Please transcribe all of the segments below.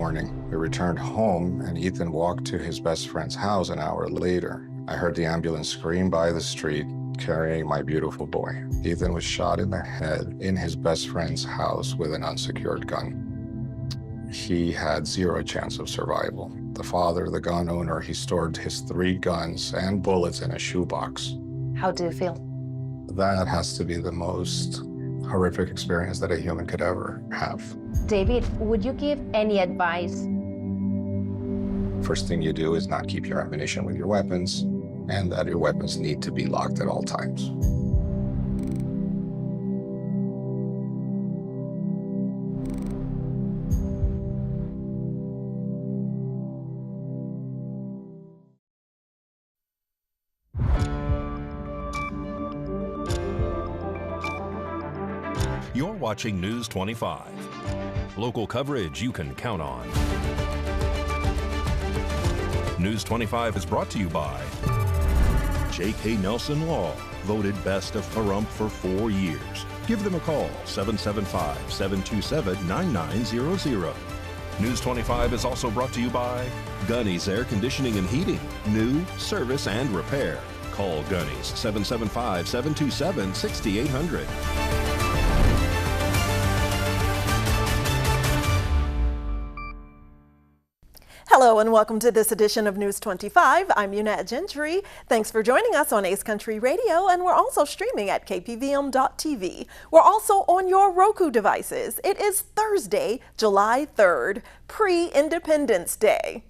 morning. We returned home, and Ethan walked to his best friend's house an hour later. I heard the ambulance scream by the street, carrying my beautiful boy. Ethan was shot in the head in his best friend's house with an unsecured gun. He had zero chance of survival. The father, the gun owner, he stored his 3 guns and bullets in a shoebox. How do you feel? That has to be the most horrific experience that a human could ever have. David, would you give any advice? First thing you do is not keep your ammunition with your weapons, and that your weapons need to be locked at all times. You're watching News 25. Local coverage you can count on. News 25 is brought to you by J.K. Nelson Law, voted best of Pahrump for 4 years. Give them a call, 775-727-9900. News 25 is also brought to you by Gunny's Air Conditioning and Heating, new, service, and repair. Call Gunny's, 775-727-6800. Hello and welcome to this edition of News 25. I'm Unat Gentry. Thanks for joining us on Ace Country Radio, and we're also streaming at KPVM.TV. We're also on your Roku devices. It is Thursday, July 3rd, pre-Independence Day.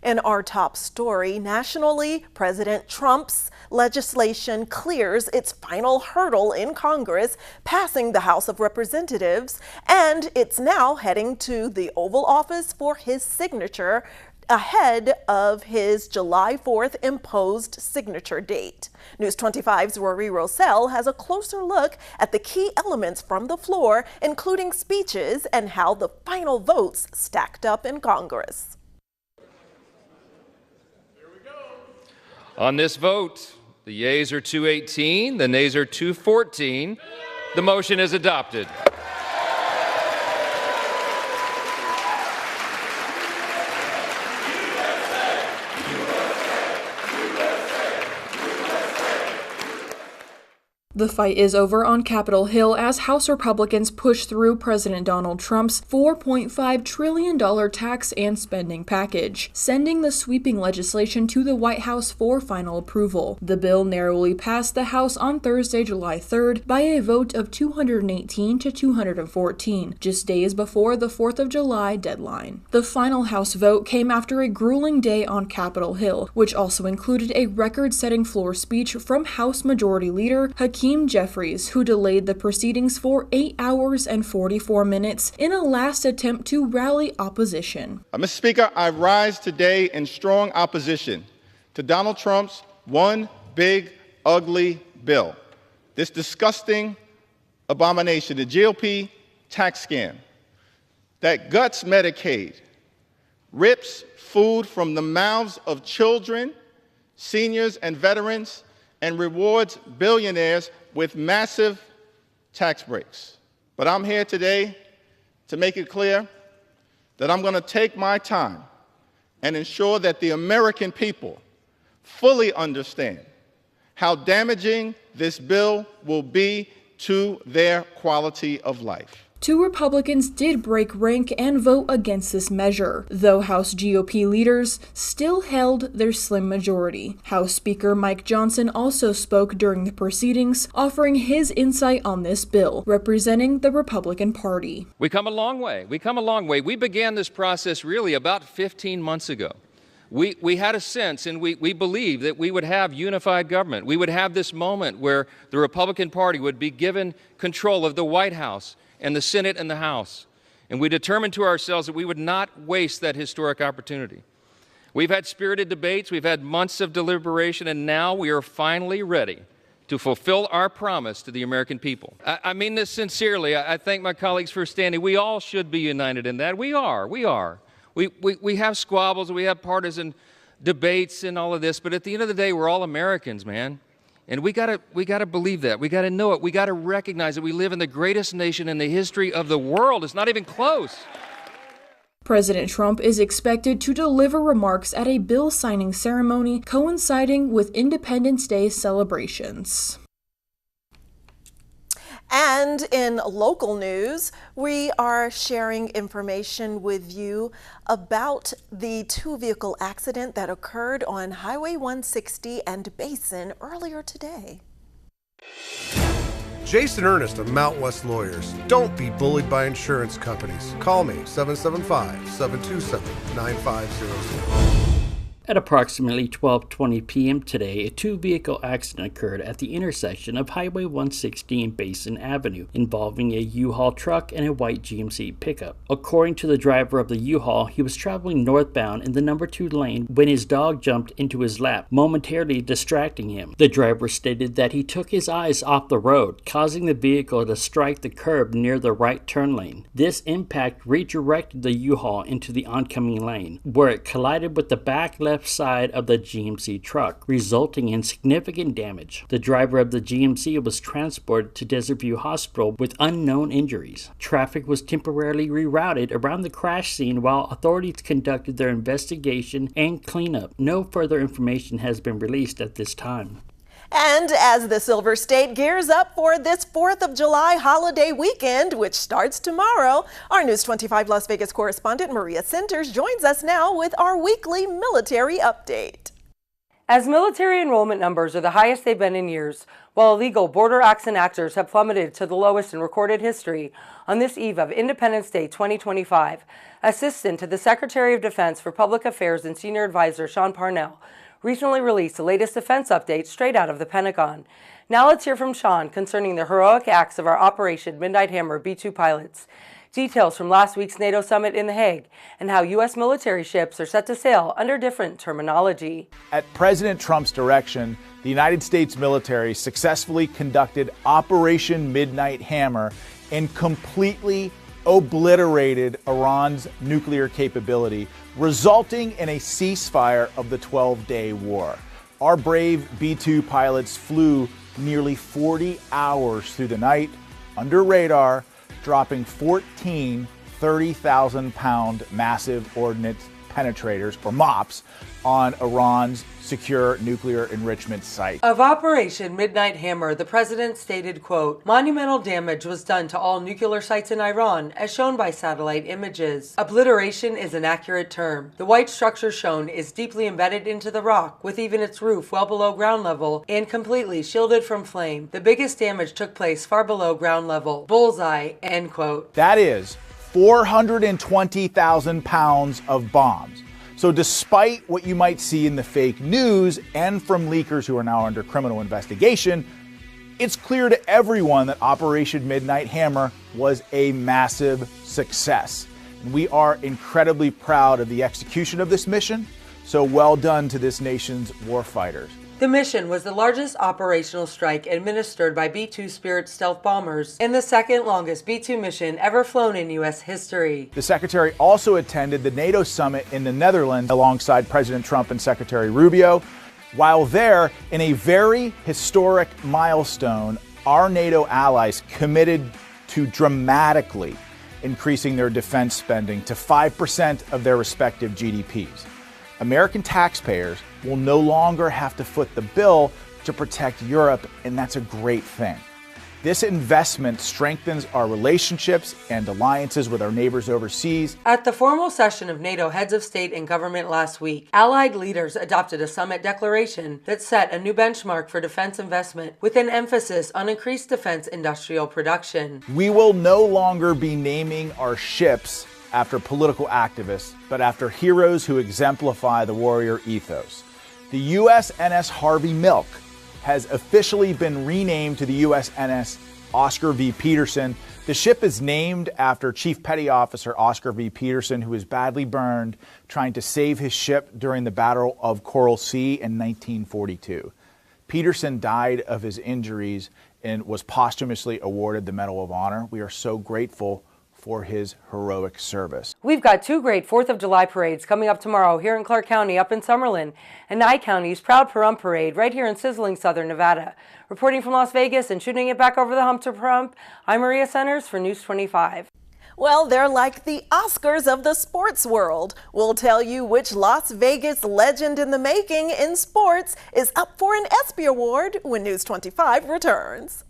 In our top story, nationally, President Trump's legislation clears its final hurdle in Congress, passing the House of Representatives, and it's now heading to the Oval Office for his signature ahead of his July 4th imposed signature date. News 25's Rory Rosell has a closer look at the key elements from the floor, including speeches and how the final votes stacked up in Congress. On this vote, the yeas are 218, the nays are 214. The motion is adopted. The fight is over on Capitol Hill as House Republicans push through President Donald Trump's $4.5 trillion tax and spending package, sending the sweeping legislation to the White House for final approval. The bill narrowly passed the House on Thursday, July 3rd by a vote of 218 to 214, just days before the 4th of July deadline. The final House vote came after a grueling day on Capitol Hill, which also included a record-setting floor speech from House Majority Leader Hakeem Jeffries, who delayed the proceedings for 8 hours and 44 minutes in a last attempt to rally opposition. Mr. Speaker, I rise today in strong opposition to Donald Trump's one big, ugly bill. This disgusting abomination, the GOP tax scam that guts Medicaid, rips food from the mouths of children, seniors, and veterans, and rewards billionaires with massive tax breaks. But I'm here today to make it clear that I'm going to take my time and ensure that the American people fully understand how damaging this bill will be to their quality of life. 2 Republicans did break rank and vote against this measure, though House GOP leaders still held their slim majority. House Speaker Mike Johnson also spoke during the proceedings, offering his insight on this bill, representing the Republican Party. We come a long way. We began this process really about 15 months ago. We had a sense, and we believed that we would have unified government. We would have this moment where the Republican Party would be given control of the White House and the Senate and the House. And we determined to ourselves that we would not waste that historic opportunity. We've had spirited debates, we've had months of deliberation, and now we are finally ready to fulfill our promise to the American people. I mean this sincerely. I thank my colleagues for standing. We all should be united in that. We are. We have squabbles, we have partisan debates and all of this, but at the end of the day, we're all Americans, man. And we gotta believe that. We gotta know it. We gotta recognize that we live in the greatest nation in the history of the world. It's not even close. President Trump is expected to deliver remarks at a bill signing ceremony coinciding with Independence Day celebrations. And in local news, we are sharing information with you about the two-vehicle accident that occurred on Highway 160 and Basin earlier today. Jason Ernest of Mountain West Lawyers. Don't be bullied by insurance companies. Call me, 775-727-9500. At approximately 12:20 p.m. today, a two-vehicle accident occurred at the intersection of Highway 160 and Basin Avenue, involving a U-Haul truck and a white GMC pickup. According to the driver of the U-Haul, he was traveling northbound in the number 2 lane when his dog jumped into his lap, momentarily distracting him. The driver stated that he took his eyes off the road, causing the vehicle to strike the curb near the right turn lane. This impact redirected the U-Haul into the oncoming lane, where it collided with the back left side of the GMC truck, resulting in significant damage. The driver of the GMC was transported to Desert View Hospital with unknown injuries. Traffic was temporarily rerouted around the crash scene while authorities conducted their investigation and cleanup. No further information has been released at this time. And as the Silver State gears up for this 4th of July holiday weekend, which starts tomorrow, our News 25 Las Vegas correspondent Maria Centers joins us now with our weekly military update. As military enrollment numbers are the highest they've been in years, while illegal border acts and actors have plummeted to the lowest in recorded history, on this eve of Independence Day 2025, Assistant to the Secretary of Defense for Public Affairs and Senior Advisor Sean Parnell recently released the latest defense update straight out of the Pentagon. Now let's hear from Sean concerning the heroic acts of our Operation Midnight Hammer B-2 pilots, details from last week's NATO summit in The Hague, and how U.S. military ships are set to sail under different terminology. At President Trump's direction, the United States military successfully conducted Operation Midnight Hammer and completely obliterated Iran's nuclear capability, resulting in a ceasefire of the 12-day war. Our brave B-2 pilots flew nearly 40 hours through the night under radar, dropping 14 30,000-pound massive ordnance penetrators, or MOPs, on Iran's secure nuclear enrichment site. Of Operation Midnight Hammer, the president stated, quote, "Monumental damage was done to all nuclear sites in Iran, as shown by satellite images. Obliteration is an accurate term. The white structure shown is deeply embedded into the rock, with even its roof well below ground level and completely shielded from flame. The biggest damage took place far below ground level. Bullseye," end quote. That is 420,000 pounds of bombs. So despite what you might see in the fake news and from leakers who are now under criminal investigation, it's clear to everyone that Operation Midnight Hammer was a massive success. And we are incredibly proud of the execution of this mission, so well done to this nation's warfighters. The mission was the largest operational strike administered by B-2 Spirit stealth bombers and the second longest B-2 mission ever flown in U.S. history. The Secretary also attended the NATO summit in the Netherlands alongside President Trump and Secretary Rubio. While there, in a very historic milestone, our NATO allies committed to dramatically increasing their defense spending to 5% of their respective GDPs. American taxpayers will no longer have to foot the bill to protect Europe, and that's a great thing. This investment strengthens our relationships and alliances with our neighbors overseas. At the formal session of NATO heads of state and government last week, Allied leaders adopted a summit declaration that set a new benchmark for defense investment with an emphasis on increased defense industrial production. We will no longer be naming our ships after political activists, but after heroes who exemplify the warrior ethos. The USNS Harvey Milk has officially been renamed to the USNS Oscar V. Peterson. The ship is named after Chief Petty Officer Oscar V. Peterson, who was badly burned trying to save his ship during the Battle of Coral Sea in 1942. Peterson died of his injuries and was posthumously awarded the Medal of Honor. We are so grateful for his heroic service. We've got two great 4th of July parades coming up tomorrow here in Clark County, up in Summerlin, and Nye County's Proud Pahrump Parade right here in sizzling southern Nevada. Reporting from Las Vegas and shooting it back over the hump to Pahrump, I'm Maria Centers for News 25. Well, they're like the Oscars of the sports world. We'll tell you which Las Vegas legend in the making in sports is up for an ESPY Award when News 25 returns.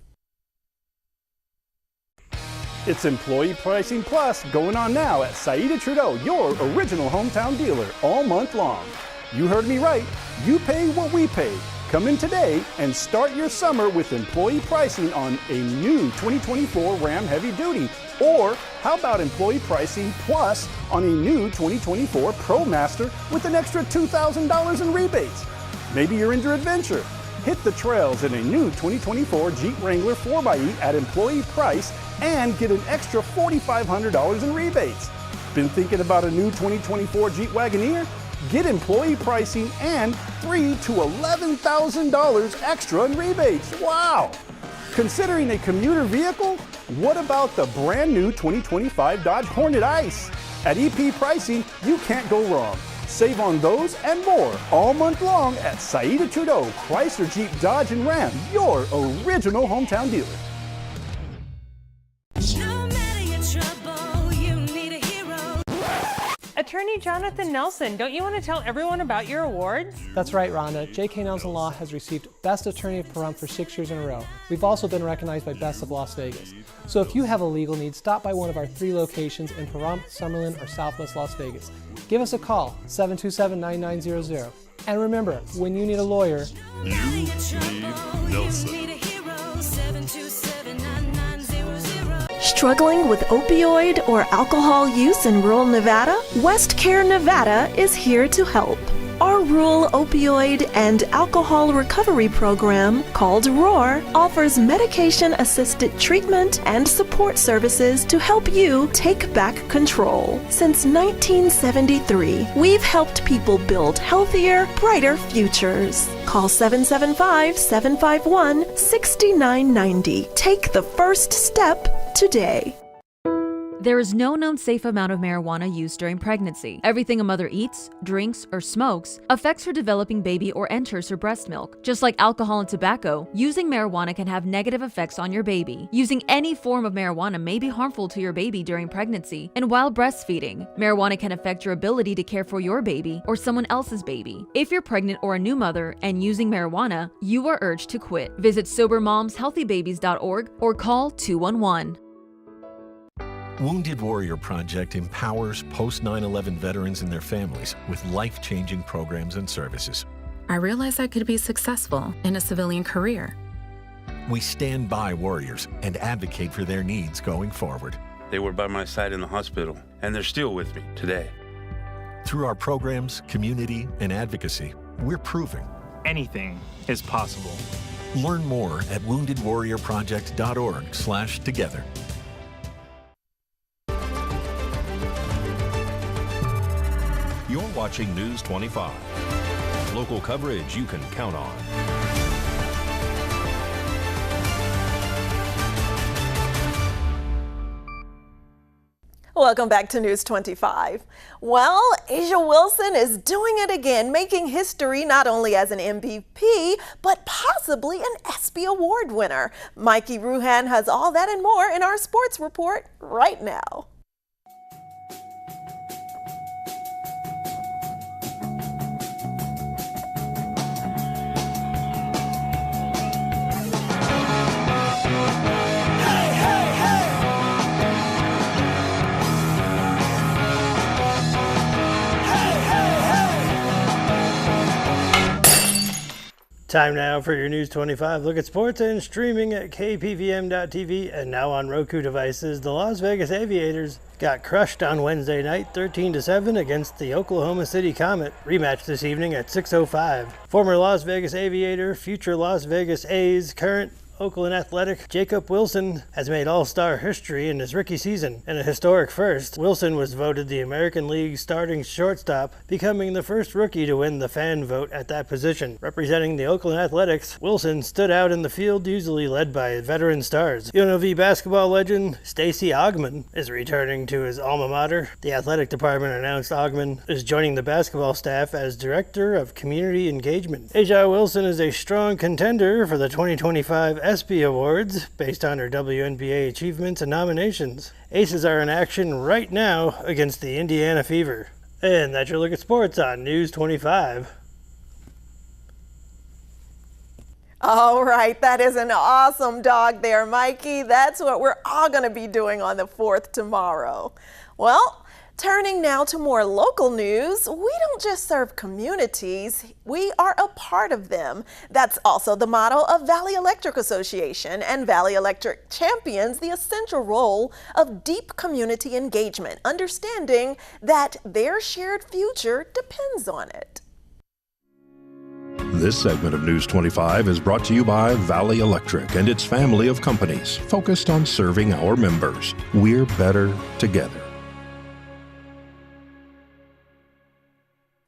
It's Employee Pricing Plus going on now at Saida Trudeau, your original hometown dealer, all month long. You heard me right. You pay what we pay. Come in today and start your summer with employee pricing on a new 2024 Ram Heavy Duty. Or how about employee pricing plus on a new 2024 ProMaster with an extra $2,000 in rebates? Maybe you're into adventure. Hit the trails in a new 2024 Jeep Wrangler 4xe at employee price and get an extra $4,500 in rebates. Been thinking about a new 2024 Jeep Wagoneer? Get employee pricing and $3,000 to $11,000 extra in rebates. Wow! Considering a commuter vehicle? What about the brand new 2025 Dodge Hornet Ice? At EP Pricing, you can't go wrong. Save on those and more all month long at Saida Trudeau, Chrysler, Jeep, Dodge, and Ram, your original hometown dealer. Attorney Jonathan Nelson, don't you want to tell everyone about your awards? That's right, Rhonda. J.K. Nelson Law has received Best Attorney of Pahrump for 6 years in a row. We've also been recognized by Best of Las Vegas. So if you have a legal need, stop by one of our 3 locations in Pahrump, Summerlin, or Southwest Las Vegas. Give us a call, 727-9900. And remember, when you need a lawyer, you need Nelson. Struggling with opioid or alcohol use in rural Nevada? West Care Nevada is here to help. Our rural opioid and alcohol recovery program, called ROAR, offers medication-assisted treatment and support services to help you take back control. Since 1973, we've helped people build healthier, brighter futures. Call 775-751-6990. Take the first step today. There is no known safe amount of marijuana used during pregnancy. Everything a mother eats, drinks, or smokes affects her developing baby or enters her breast milk. Just like alcohol and tobacco, using marijuana can have negative effects on your baby. Using any form of marijuana may be harmful to your baby during pregnancy and while breastfeeding. Marijuana can affect your ability to care for your baby or someone else's baby. If you're pregnant or a new mother and using marijuana, you are urged to quit. Visit SoberMomsHealthyBabies.org or call 211. Wounded Warrior Project empowers post 9/11 veterans and their families with life-changing programs and services. I realized I could be successful in a civilian career. We stand by warriors and advocate for their needs going forward. They were by my side in the hospital, and they're still with me today. Through our programs, community, and advocacy, we're proving anything is possible. Learn more at woundedwarriorproject.org/together. You're watching News 25. Local coverage you can count on. Welcome back to News 25. Well, Asia Wilson is doing it again, making history not only as an MVP, but possibly an ESPY Award winner. Mikey Ruhan has all that and more in our sports report right now. Time now for your News 25 look at sports and streaming at KPVM.TV and now on Roku devices. The Las Vegas Aviators got crushed on Wednesday night 13-7 against the Oklahoma City Comet. Rematch this evening at 6:05. Former Las Vegas Aviator, future Las Vegas A's, current Oakland Athletic Jacob Wilson has made all-star history in his rookie season. In a historic first, Wilson was voted the American League starting shortstop, becoming the first rookie to win the fan vote at that position. Representing the Oakland Athletics, Wilson stood out in the field, usually led by veteran stars. UNLV basketball legend Stacey Augmon is returning to his alma mater. The athletic department announced Augmon is joining the basketball staff as Director of Community Engagement. Asia Wilson is a strong contender for the 2025 ESPY Awards based on her WNBA achievements and nominations. Aces are in action right now against the Indiana Fever. And that's your look at sports on News 25. All right, that is an awesome dog there, Mikey. That's what we're all going to be doing on the 4th tomorrow. Well, turning now to more local news, we don't just serve communities, we are a part of them. That's also the motto of Valley Electric Association, and Valley Electric champions the essential role of deep community engagement, understanding that their shared future depends on it. This segment of News 25 is brought to you by Valley Electric and its family of companies focused on serving our members. We're better together.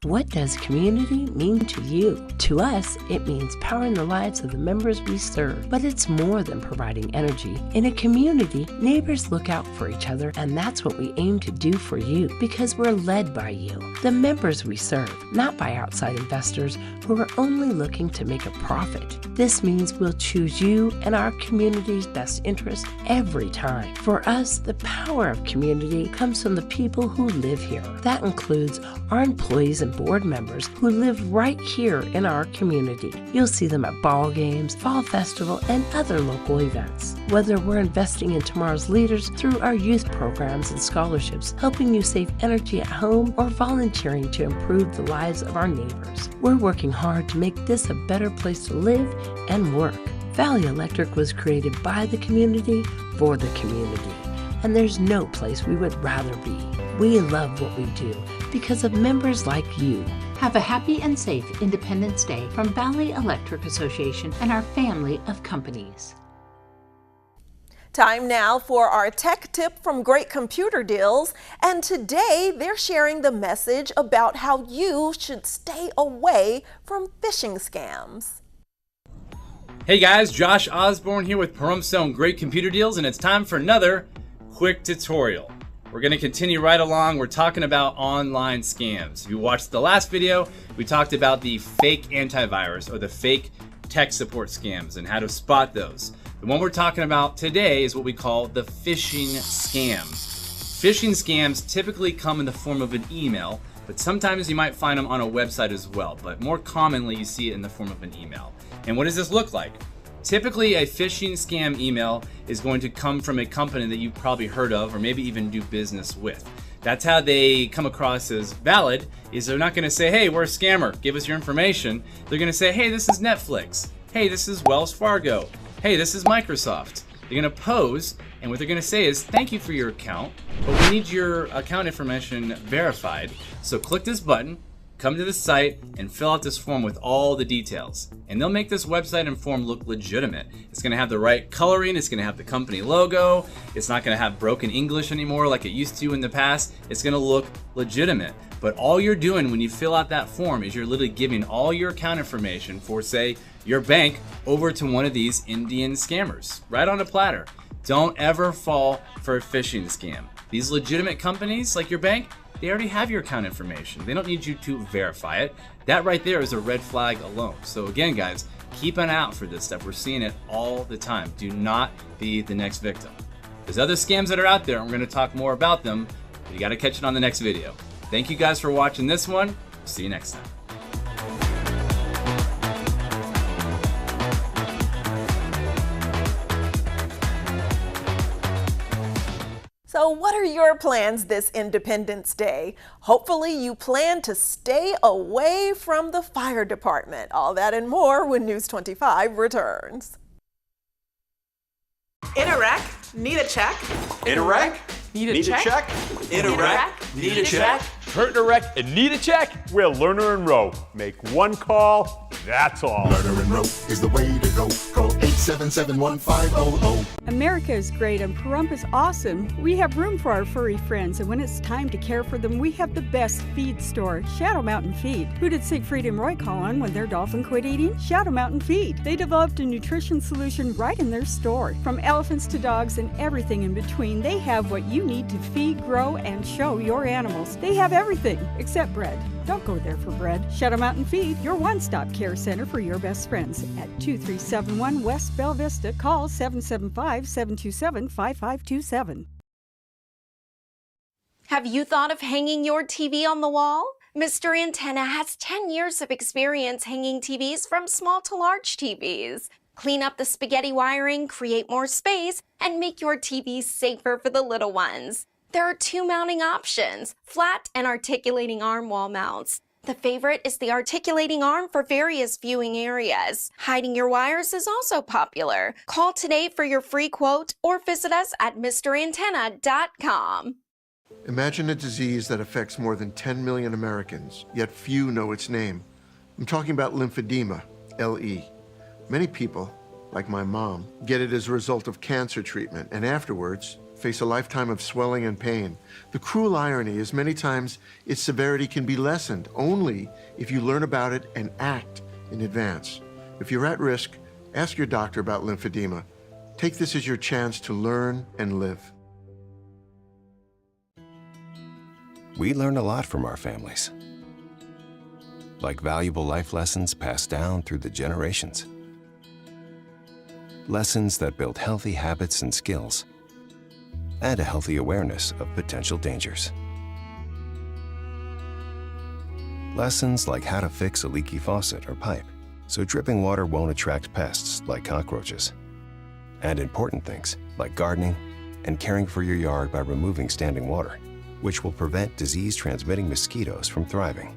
What does community mean to you? To us, it means powering the lives of the members we serve. But it's more than providing energy. In a community, neighbors look out for each other, and that's what we aim to do for you, because we're led by you, the members we serve, not by outside investors who are only looking to make a profit. This means we'll choose you and our community's best interest every time. For us, the power of community comes from the people who live here. That includes our employees and board members who live right here in our community. You'll see them at ball games, fall festival, and other local events. Whether we're investing in tomorrow's leaders through our youth programs and scholarships, helping you save energy at home, or volunteering to improve the lives of our neighbors, we're working hard to make this a better place to live and work. Valley Electric was created by the community for the community, and there's no place we would rather be. We love what we do because of members like you. Have a happy and safe Independence Day from Valley Electric Association and our family of companies. Time now for our tech tip from Great Computer Deals, and today they're sharing the message about how you should stay away from phishing scams. Hey guys, Josh Osborne here with Pahrump Stone Great Computer Deals, and it's time for another quick tutorial. We're going to continue right along. We're talking about online scams. If you watched the last video, we talked about the fake antivirus or the fake tech support scams and how to spot those. The one we're talking about today is what we call the phishing scams. Phishing scams typically come in the form of an email, but sometimes you might find them on a website as well. But more commonly, you see it in the form of an email. And what does this look like? Typically, a phishing scam email is going to come from a company that you've probably heard of or maybe even do business with. That's how they come across as valid, is they're not going to say, hey, we're a scammer, give us your information. They're going to say, hey, this is Netflix. Hey, this is Wells Fargo. Hey, this is Microsoft. They're going to pose, and what they're going to say is, thank you for your account, but we need your account information verified. So click this button, come to the site, and fill out this form with all the details. And they'll make this website and form look legitimate. It's going to have the right coloring, it's going to have the company logo, it's not going to have broken English anymore like it used to in the past. It's going to look legitimate. But all you're doing when you fill out that form is you're literally giving all your account information for, say, your bank over to one of these Indian scammers, right on a platter. Don't ever fall for a phishing scam. These legitimate companies like your bank, they already have your account information. They don't need you to verify it. That right there is a red flag alone. So again, guys, keep an eye out for this stuff. We're seeing it all the time. Do not be the next victim. There's other scams that are out there, and we're going to talk more about them, but you got to catch it on the next video. Thank you guys for watching this one. See you next time. So what are your plans this Independence Day? Hopefully you plan to stay away from the fire department. All that and more when News 25 returns. In a wreck? Need a check? In a wreck? Need a check? In a wreck? Need a check? Hurt in a wreck and need a check? We're Lerner and Rowe. Make one call, that's all. Lerner and Rowe is the way to go. Call 877-1500. America is great and Pahrump is awesome. We have room for our furry friends, and when it's time to care for them, we have the best feed store, Shadow Mountain Feed. Who did Siegfried and Roy call on when their dolphin quit eating? Shadow Mountain Feed. They developed a nutrition solution right in their store. From elephants to dogs and everything in between, they have what you need to feed, grow, and show your animals. They have everything except bread. Don't go there for bread. Shadow Mountain Feed, your one-stop care center for your best friends at 2371 West West Bella Vista. Call 775-727-5527. Have you thought of hanging your TV on the wall? Mr. Antenna has 10 years of experience hanging TVs from small to large TVs. Clean up the spaghetti wiring, create more space, and make your TV safer for the little ones. There are 2 mounting options, flat and articulating arm wall mounts. The favorite is the articulating arm for various viewing areas. Hiding your wires is also popular. Call today for your free quote or visit us at MrAntenna.com. Imagine a disease that affects more than 10 million Americans, yet few know its name. I'm talking about lymphedema, LE. Many people, like my mom, get it as a result of cancer treatment and afterwards face a lifetime of swelling and pain. The cruel irony is many times its severity can be lessened only if you learn about it and act in advance. If you're at risk, ask your doctor about lymphedema. Take this as your chance to learn and live. We learn a lot from our families, like valuable life lessons passed down through the generations. Lessons that build healthy habits and skills, and a healthy awareness of potential dangers. Lessons like how to fix a leaky faucet or pipe so dripping water won't attract pests like cockroaches. And important things like gardening and caring for your yard by removing standing water, which will prevent disease-transmitting mosquitoes from thriving.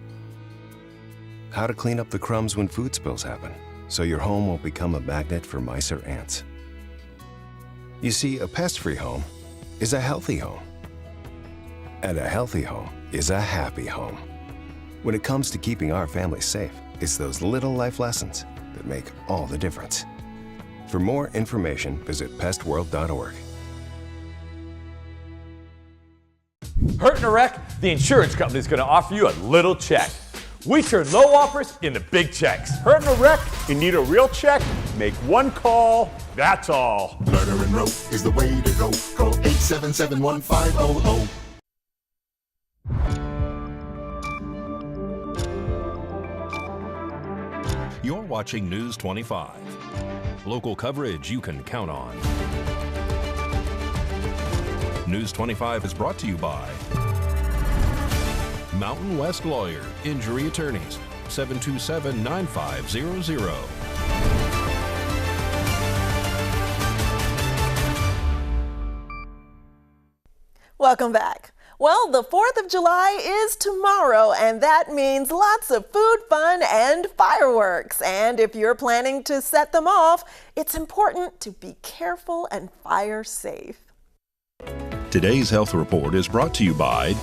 How to clean up the crumbs when food spills happen so your home won't become a magnet for mice or ants. You see, a pest-free home is a healthy home. And a healthy home is a happy home. When it comes to keeping our families safe, it's those little life lessons that make all the difference. For more information, visit pestworld.org. Hurt in a wreck? The insurance company is going to offer you a little check. We turn low offers into big checks. Hurt in a wreck? You need a real check? Make one call, that's all. Lerner and Rowe is the way to go. Call 877-1500. You're watching News 25. Local coverage you can count on. News 25 is brought to you by Mountain West Lawyer, Injury Attorneys, 727-9500. Welcome back. Well, the 4th of July is tomorrow, and that means lots of food, fun, and fireworks. And if you're planning to set them off, it's important to be careful and fire safe. Today's health report is brought to you by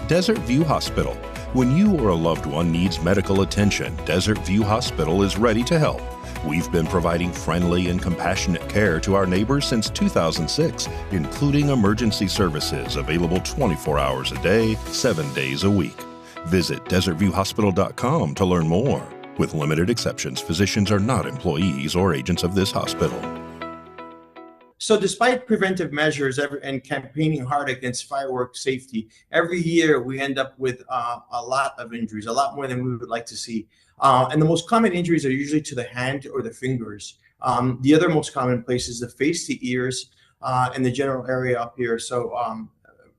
Desert View Hospital. When you or a loved one needs medical attention, Desert View Hospital is ready to help. We've been providing friendly and compassionate care to our neighbors since 2006, including emergency services available 24 hours a day, 7 days a week. Visit desertviewhospital.com to learn more. With limited exceptions, physicians are not employees or agents of this hospital. So despite preventive measures and campaigning hard against fireworks safety, every year we end up with a lot of injuries, a lot more than we would like to see. And the most common injuries are usually to the hand or the fingers. The other most common place is the face, the ears, and the general area up here. So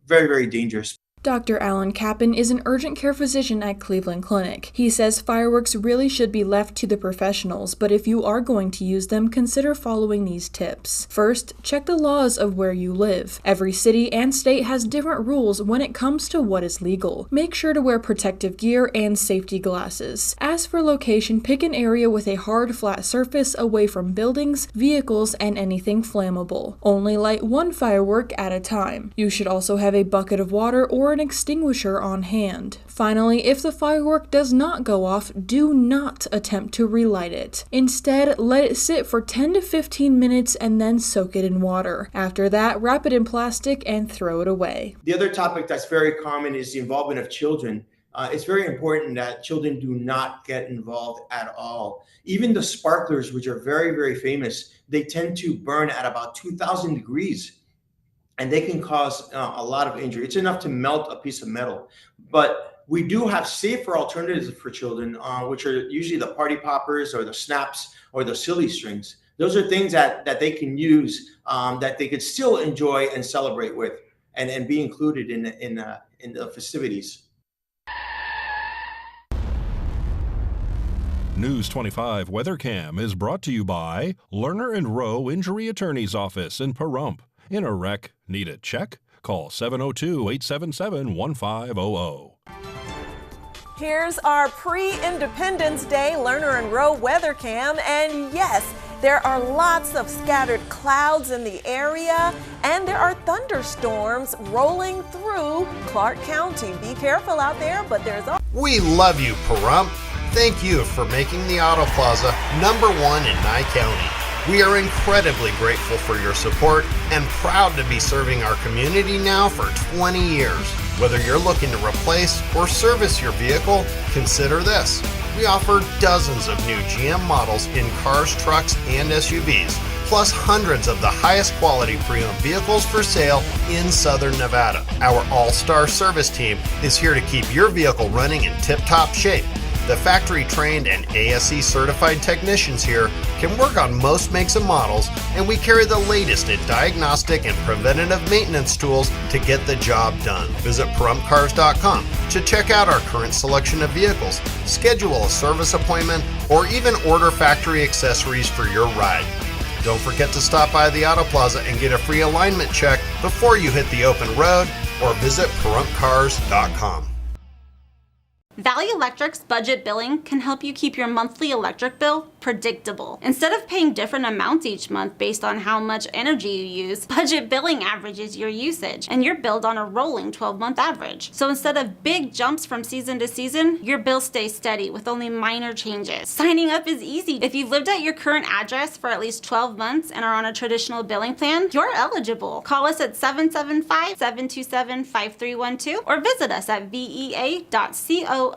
very, very dangerous. Dr. Alan Kappen is an urgent care physician at Cleveland Clinic. He says fireworks really should be left to the professionals, but if you are going to use them, consider following these tips. First, check the laws of where you live. Every city and state has different rules when it comes to what is legal. Make sure to wear protective gear and safety glasses. As for location, pick an area with a hard, flat surface away from buildings, vehicles, and anything flammable. Only light one firework at a time. You should also have a bucket of water or an extinguisher on hand. Finally, if the firework does not go off, do not attempt to relight it. Instead, let it sit for 10 to 15 minutes and then soak it in water. After that, wrap it in plastic and throw it away. The other topic that's very common is the involvement of children. It's very important that children do not get involved at all. Even the sparklers, which are very, very famous, they tend to burn at about 2,000 degrees. And they can cause a lot of injury. It's enough to melt a piece of metal. But we do have safer alternatives for children, which are usually the party poppers or the snaps or the silly strings. Those are things that they can use, that they could still enjoy and celebrate with, and be included in the festivities. News 25 WeatherCam is brought to you by Lerner and Rowe Injury Attorney's Office in Pahrump. In a wreck, need a check? Call 702-877-1500. Here's our pre-Independence Day Lerner and Rowe WeatherCam, and yes, there are lots of scattered clouds in the area, and there are thunderstorms rolling through Clark County. Be careful out there, but there's all... We love you, Pahrump. Thank you for making the Auto Plaza #1 in Nye County. We are incredibly grateful for your support and proud to be serving our community now for 20 years. Whether you're looking to replace or service your vehicle, consider this. We offer dozens of new GM models in cars, trucks, and SUVs, plus hundreds of the highest quality pre-owned vehicles for sale in Southern Nevada. Our all-star service team is here to keep your vehicle running in tip-top shape. The factory-trained and ASE certified technicians here can work on most makes and models, and we carry the latest in diagnostic and preventative maintenance tools to get the job done. Visit PaHrumpCars.com to check out our current selection of vehicles, schedule a service appointment, or even order factory accessories for your ride. Don't forget to stop by the Auto Plaza and get a free alignment check before you hit the open road, or visit PaHrumpCars.com. Valley Electric's budget billing can help you keep your monthly electric bill predictable. Instead of paying different amounts each month based on how much energy you use, budget billing averages your usage, and you're billed on a rolling 12-month average. So instead of big jumps from season to season, your bill stays steady with only minor changes. Signing up is easy. If you've lived at your current address for at least 12 months and are on a traditional billing plan, you're eligible. Call us at 775-727-5312 or visit us at vea.coop.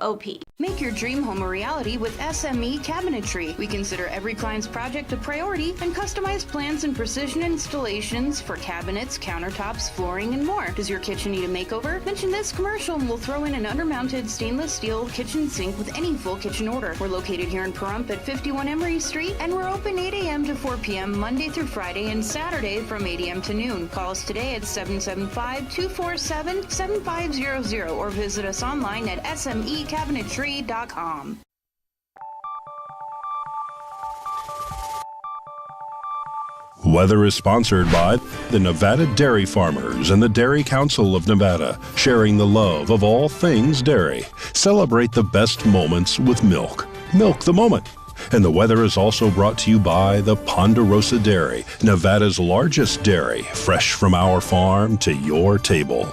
Make your dream home a reality with SME Cabinetry. We consider every client's project a priority and customize plans and precision installations for cabinets, countertops, flooring, and more. Does your kitchen need a makeover? Mention this commercial and we'll throw in an undermounted stainless steel kitchen sink with any full kitchen order. We're located here in Pahrump at 51 Emery Street, and we're open 8 a.m. to 4 p.m. Monday through Friday and Saturday from 8 a.m. to noon. Call us today at 775-247-7500 or visit us online at smecabinetry.com. Weather is sponsored by the Nevada Dairy Farmers and the Dairy Council of Nevada, sharing the love of all things dairy. Celebrate the best moments with milk. Milk the moment. And the weather is also brought to you by the Ponderosa Dairy, Nevada's largest dairy, fresh from our farm to your table.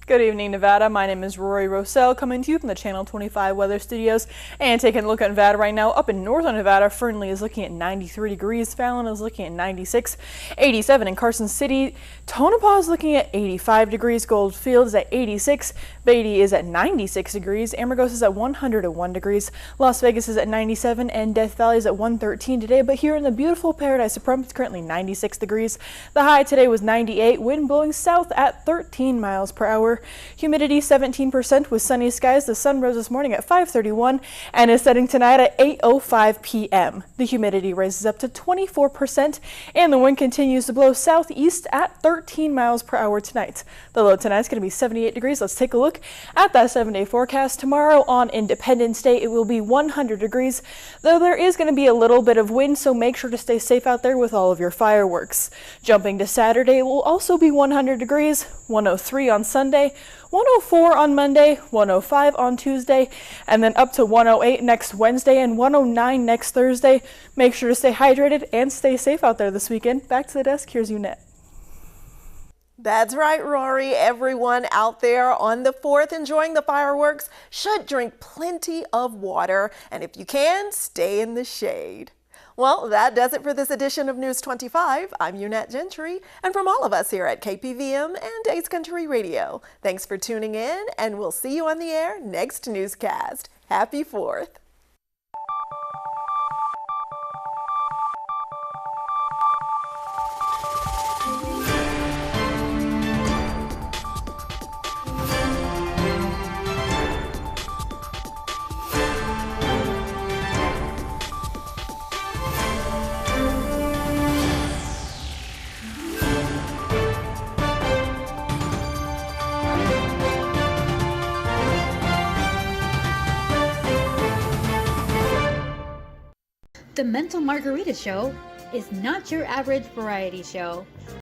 Good evening, Nevada. My name is Rory Rossell, coming to you from the Channel 25 Weather Studios. And taking a look at Nevada right now, up in northern Nevada, Fernley is looking at 93 degrees. Fallon is looking at 96, 87 in Carson City. Tonopah is looking at 85 degrees. Goldfield is at 86. Beatty is at 96 degrees. Amargos is at 101 degrees. Las Vegas is at 97, and Death Valley is at 113 today. But here in the beautiful Paradise of Pahrump, it's currently 96 degrees. The high today was 98. Wind blowing south at 13 miles per hour. Humidity 17% with sunny skies. The sun rose this morning at 5:31 and is setting tonight at 8:05 p.m. The humidity rises up to 24% and the wind continues to blow southeast at 13 miles per hour tonight. The low tonight is going to be 78 degrees. Let's take a look at that 7-day forecast. Tomorrow on Independence Day, it will be 100 degrees, though there is going to be a little bit of wind, so make sure to stay safe out there with all of your fireworks. Jumping to Saturday, it will also be 100 degrees, 103 on Sunday, 104 on Monday, 105 on Tuesday, and then up to 108 next Wednesday and 109 next Thursday. Make sure to stay hydrated and stay safe out there this weekend. Back to the desk, here's Unette. That's right, Rory. Everyone out there on the 4th enjoying the fireworks should drink plenty of water, and if you can, stay in the shade. Well, that does it for this edition of News 25. I'm Unette Gentry, and from all of us here at KPVM and Ace Country Radio, thanks for tuning in, and we'll see you on the air next newscast. Happy 4th. The Mental Margarita Show is not your average variety show.